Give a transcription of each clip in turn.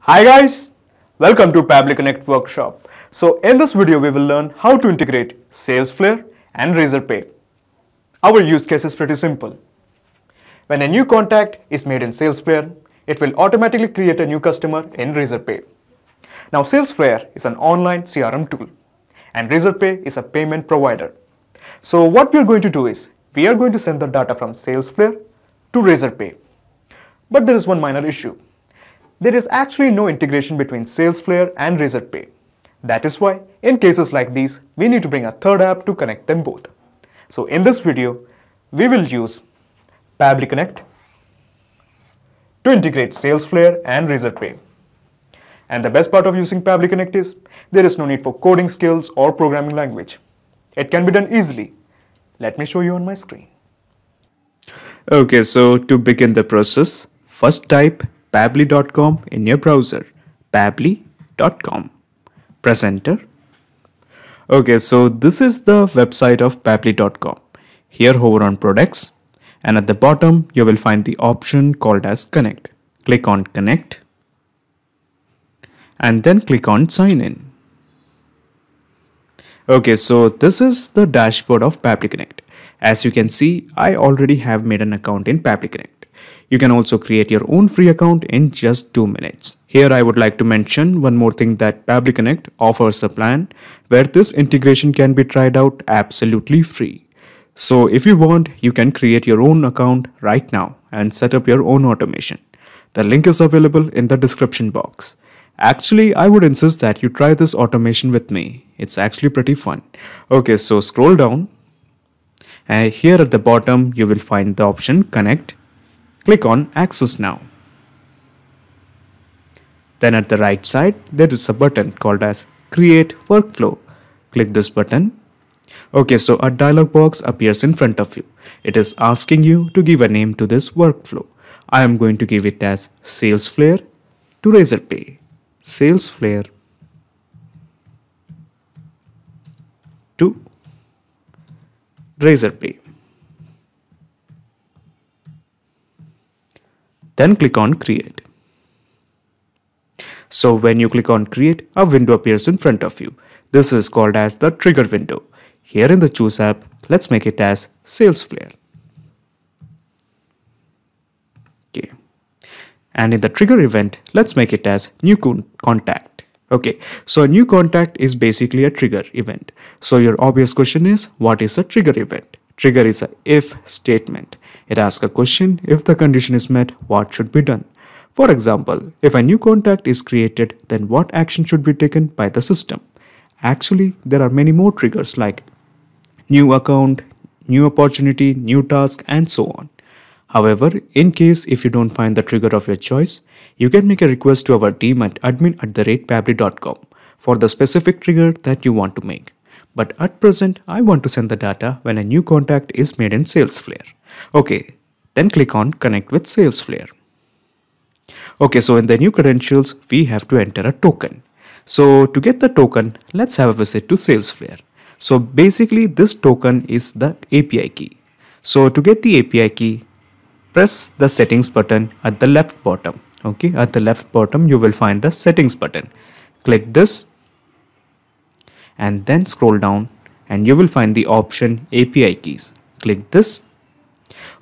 Hi guys, welcome to Pabbly Connect workshop. So in this video we will learn how to integrate SalesFlare and Razorpay. Our use case is pretty simple. When a new contact is made in SalesFlare, it will automatically create a new customer in Razorpay. Now SalesFlare is an online CRM tool and Razorpay is a payment provider. So what we are going to do is, we are going to send the data from SalesFlare to Razorpay. But there is one minor issue. There is actually no integration between SalesFlare and Razorpay. That is why, in cases like these, we need to bring a third app to connect them both. So in this video, we will use Pabbly Connect to integrate SalesFlare and Razorpay. And the best part of using Pabbly Connect is, there is no need for coding skills or programming language. It can be done easily. Let me show you on my screen. Okay, so to begin the process, first type pabbly.com in your browser. Pabbly.com. Press enter. Okay, so this is the website of pabbly.com. Here hover on products and at the bottom you will find the option called as connect. Click on connect and then click on sign in. Okay, so this is the dashboard of Pabbly Connect. As you can see, I already have made an account in Pabbly Connect. You can also create your own free account in just 2 minutes. Here I would like to mention one more thing, that Pabbly Connect offers a plan where this integration can be tried out absolutely free. So if you want, you can create your own account right now and set up your own automation. The link is available in the description box. Actually, I would insist that you try this automation with me. It's actually pretty fun. Okay, so scroll down and here at the bottom you will find the option connect. Click on access now. Then at the right side there is a button called as create workflow. Click this button. Okay, so a dialog box appears in front of you. It is asking you to give a name to this workflow. I am going to give it as SalesFlare to Razorpay. SalesFlare to Razorpay. Then click on create. So when you click on create, a window appears in front of you. This is called as the trigger window. Here in the choose app, let's make it as SalesFlare. Okay. And in the trigger event, let's make it as new contact. Okay, so a new contact is basically a trigger event. So your obvious question is, what is a trigger event? Trigger is a if statement. It asks a question, if the condition is met, what should be done? For example, if a new contact is created, then what action should be taken by the system? Actually, there are many more triggers like new account, new opportunity, new task, and so on. However, in case if you don't find the trigger of your choice, you can make a request to our team at admin@pabbly.com for the specific trigger that you want to make. But at present, I want to send the data when a new contact is made in SalesFlare. Okay, then click on connect with SalesFlare. Okay, so in the new credentials, we have to enter a token. So to get the token, let's have a visit to SalesFlare. So basically this token is the API key. So to get the API key, press the settings button at the left bottom. Okay, at the left bottom you will find the settings button. Click this and then scroll down and you will find the option API keys. Click this.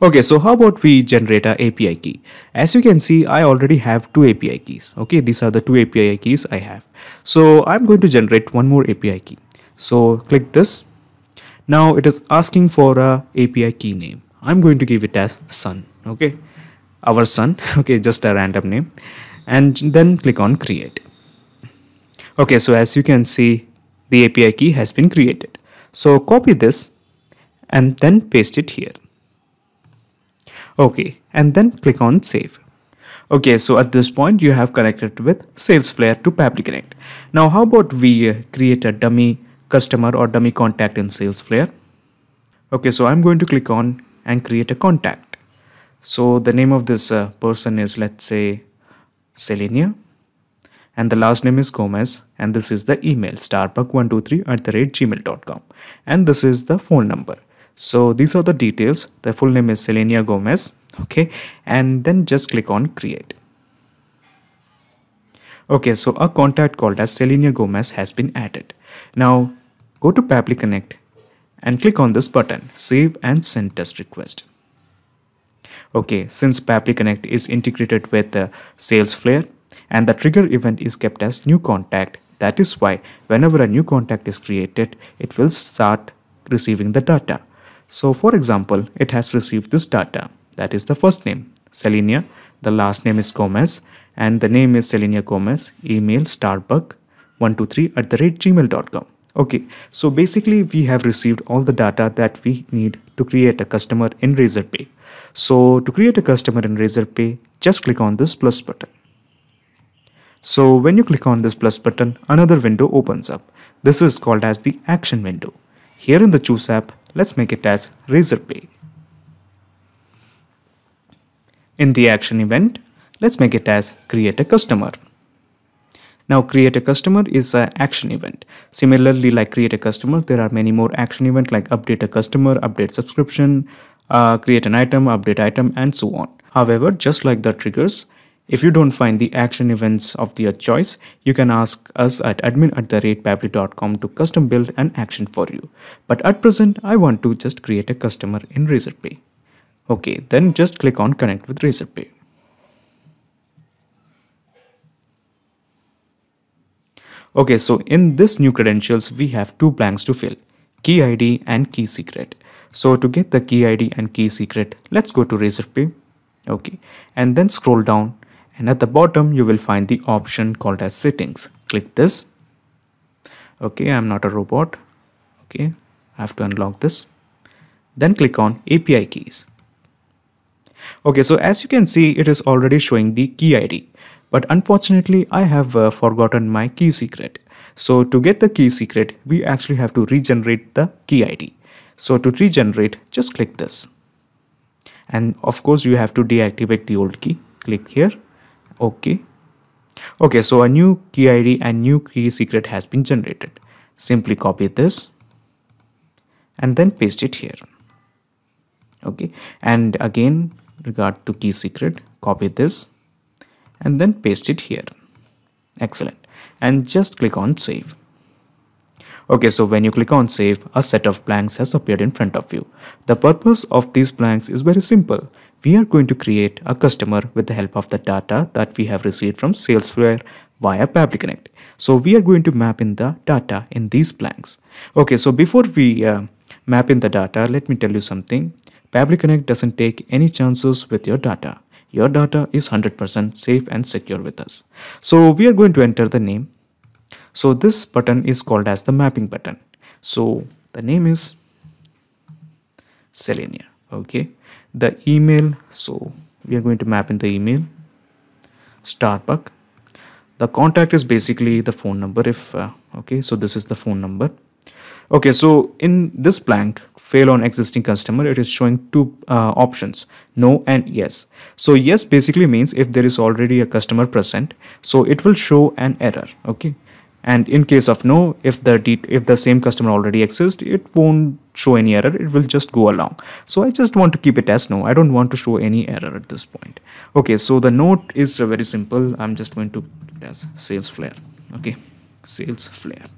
Okay, so how about we generate a API key? As you can see, I already have 2 API keys. Okay, these are the 2 API keys I have. So I'm going to generate one more API key. So click this. Now it is asking for a API key name. I'm going to give it as son. Okay, our son. Okay, just a random name, and then click on create. Okay, so as you can see, the API key has been created. So copy this and then paste it here. Okay, and then click on save. Okay, so at this point you have connected with SalesFlare to Pabbly Connect. Now how about we create a dummy customer or dummy contact in SalesFlare? Okay, so I'm going to click on and create a contact. So the name of this person is, let's say, Selenia, and the last name is Gomez, and this is the email starbuck123@gmail.com, and this is the phone number. So these are the details. The full name is Selenia Gomez. Okay, and then just click on create. Okay, so a contact called as Selenia Gomez has been added. Now go to Pabbly Connect and click on this button, Save and Send Test Request. Okay, since Pabbly Connect is integrated with SalesFlare and the trigger event is kept as new contact, that is why whenever a new contact is created, it will start receiving the data. So for example, it has received this data. That is the first name, Selenia, the last name is Gomez, and the name is Selenia Gomez, email starbuck123@gmail.com. Okay, so basically we have received all the data that we need to create a customer in Razorpay. So to create a customer in Razorpay, just click on this plus button. So when you click on this plus button, another window opens up. This is called as the action window. Here in the choose app, let's make it as Razorpay. In the action event, let's make it as create a customer. Now create a customer is an action event. Similarly, like create a customer, there are many more action events like update a customer, update subscription, create an item, update item, and so on. However, just like the triggers, if you don't find the action events of your choice, you can ask us at admin@pabbly.com to custom build an action for you. But at present, I want to just create a customer in Razorpay. Okay, then just click on connect with Razorpay. Okay, so in this new credentials, we have two blanks to fill, key ID and key secret. So to get the key ID and key secret, let's go to Razorpay. Okay, and then scroll down, and at the bottom you will find the option called as settings. Click this. Okay, I'm not a robot. Okay, I have to unlock this. Then click on API keys. Okay, so as you can see, it is already showing the key ID, but unfortunately I have forgotten my key secret. So to get the key secret, we actually have to regenerate the key ID. So to regenerate, just click this. And of course you have to deactivate the old key. Click here. Okay. Okay, so a new key ID and new key secret has been generated. Simply copy this and then paste it here. Okay, and again regard to key secret, copy this and then paste it here. Excellent. And just click on save. Okay, so when you click on save, a set of blanks has appeared in front of you. The purpose of these blanks is very simple. We are going to create a customer with the help of the data that we have received from SalesFlare via Pabbly Connect. So we are going to map in the data in these blanks. Okay, so before we map in the data, let me tell you something. Pabbly Connect doesn't take any chances with your data. Your data is 100% safe and secure with us. So we are going to enter the name. So this button is called as the mapping button. So the name is Selenia. Okay. The email. So we are going to map in the email. Starbuck. The contact is basically the phone number. Okay. So this is the phone number. Okay, so in this blank, fail on existing customer, it is showing two options, no and yes. So yes basically means if there is already a customer present, so it will show an error. Okay, and in case of no, if the same customer already exists, it won't show any error. It will just go along. So I just want to keep it as no. I don't want to show any error at this point. Okay, so the note is very simple. I'm just going to keep it as SalesFlare. Okay, SalesFlare.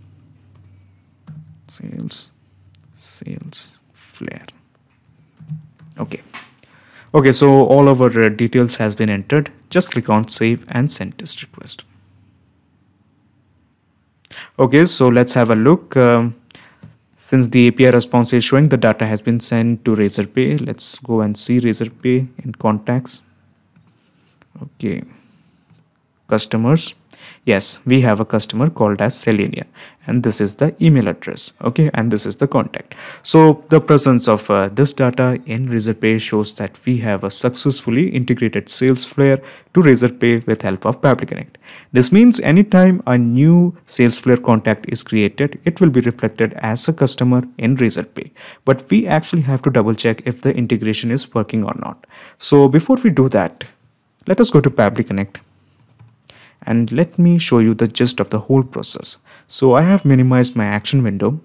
SalesFlare. Okay, so all of our details has been entered. Just click on save and send test request. Okay, so let's have a look. Since the API response is showing the data has been sent to Razorpay, let's go and see Razorpay in contacts. Okay, customers. Yes, we have a customer called as Selenia, and this is the email address. Okay, and this is the contact. So the presence of this data in Razorpay shows that we have a successfully integrated SalesFlare to Razorpay with help of Pabbly Connect. This means anytime a new SalesFlare contact is created, it will be reflected as a customer in Razorpay. But we actually have to double check if the integration is working or not. So before we do that, let us go to Pabbly Connect. And let me show you the gist of the whole process. So I have minimized my action window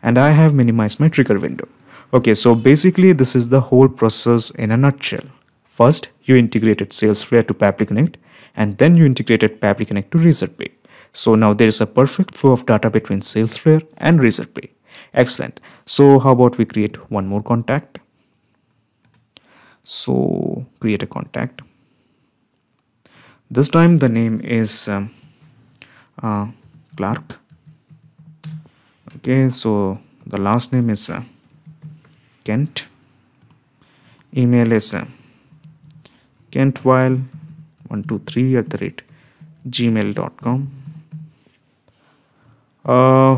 and I have minimized my trigger window. Okay, so basically this is the whole process in a nutshell. First, you integrated SalesFlare to Pabbly Connect, and then you integrated Pabbly Connect to Razorpay. So now there is a perfect flow of data between SalesFlare and Razorpay. Excellent. So how about we create one more contact? So create a contact. This time the name is Clark. Okay, so the last name is Kent. Email is kentwile123@gmail.com.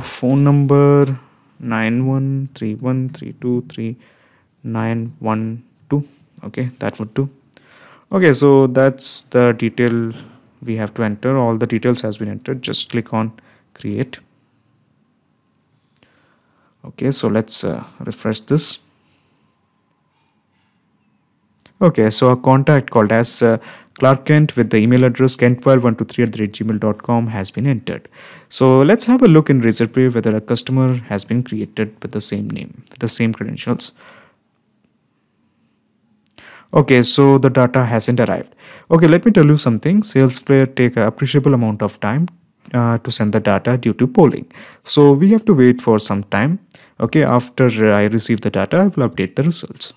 Phone number 9131323912. Okay, that would do. Okay, so that's the detail we have to enter. All the details has been entered. Just click on create. Okay, so let's refresh this. Okay, so a contact called as Clark Kent with the email address kentwile123@gmail.com has been entered. So let's have a look in Razorpay whether a customer has been created with the same name, with the same credentials. Okay, so the data hasn't arrived. Okay, let me tell you something. SalesFlare take an appreciable amount of time to send the data due to polling. So we have to wait for some time. Okay, after I receive the data, I will update the results.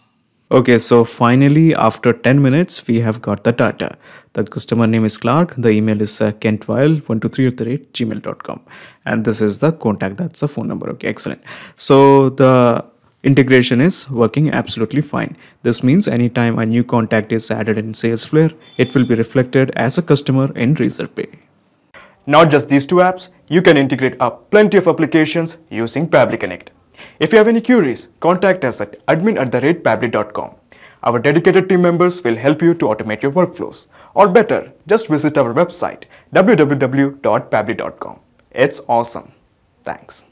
Okay, so finally after 10 minutes, we have got the data. The customer name is Clark. The email is kentwile123@gmail.com. And this is the contact. That's the phone number. Okay, excellent. So the integration is working absolutely fine. This means anytime a new contact is added in SalesFlare, it will be reflected as a customer in Razorpay. Not just these two apps, you can integrate up plenty of applications using Pabbly Connect. If you have any queries, contact us at admin@pabbly.com. Our dedicated team members will help you to automate your workflows. Or better, just visit our website www.pabbly.com. It's awesome. Thanks.